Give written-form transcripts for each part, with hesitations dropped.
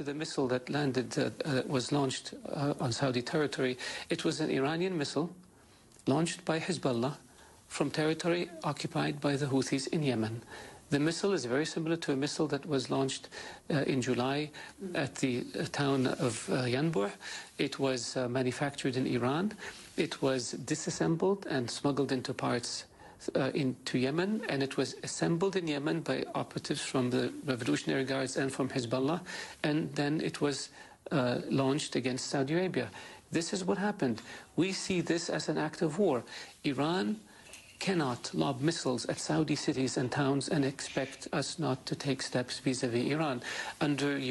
to the missile that landed, was launched on Saudi territory, it was an Iranian missile launched by Hezbollah from territory occupied by the Houthis in Yemen. The missile is very similar to a missile that was launched in July at the town of Yanbu. It was manufactured in Iran. It was disassembled and smuggled into parts into Yemen, and it was assembled in Yemen by operatives from the Revolutionary Guards and from Hezbollah, and then it was launched against Saudi Arabia. This is what happened. We see this as an act of war. Iran cannot lob missiles at Saudi cities and towns and expect us not to take steps vis-à-vis Iran. Under the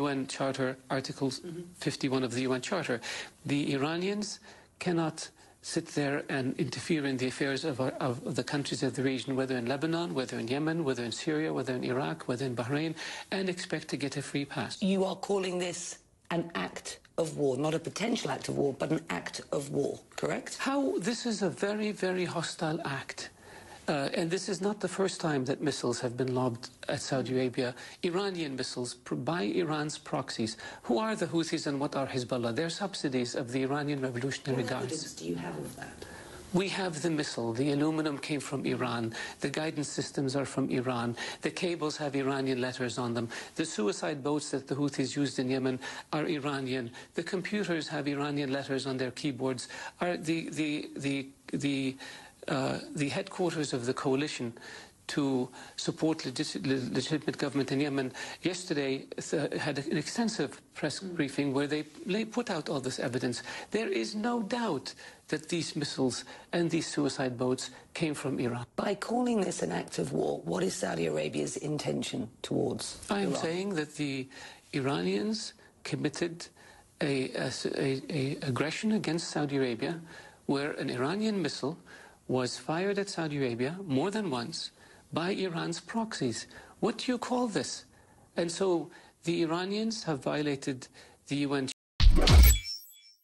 UN Charter, Article 51 of the UN Charter, the Iranians cannot sit there and interfere in the affairs of the countries of the region, whether in Lebanon, whether in Yemen, whether in Syria, whether in Iraq, whether in Bahrain, and expect to get a free pass. You are calling this an act of war, not a potential act of war, but an act of war, correct? This is a very, very hostile act. And this is not the first time that missiles have been lobbed at Saudi Arabia. Iranian missiles by Iran's proxies. Who are the Houthis and what are Hezbollah? They're subsidies of the Iranian Revolutionary Guards. What evidence do you have of that? We have the missile. The aluminum came from Iran. The guidance systems are from Iran. The cables have Iranian letters on them. The suicide boats that the Houthis used in Yemen are Iranian. The computers have Iranian letters on their keyboards. The headquarters of the coalition to support legitimate government in Yemen yesterday had an extensive press briefing where they put out all this evidence. There is no doubt that these missiles and these suicide boats came from Iran. By calling this an act of war, what is Saudi Arabia's intention towards I am Iran? saying that the Iranians committed a aggression against Saudi Arabia, where an Iranian missile was fired at Saudi Arabia more than once by Iran's proxies. What do you call this? And so the Iranians have violated the UN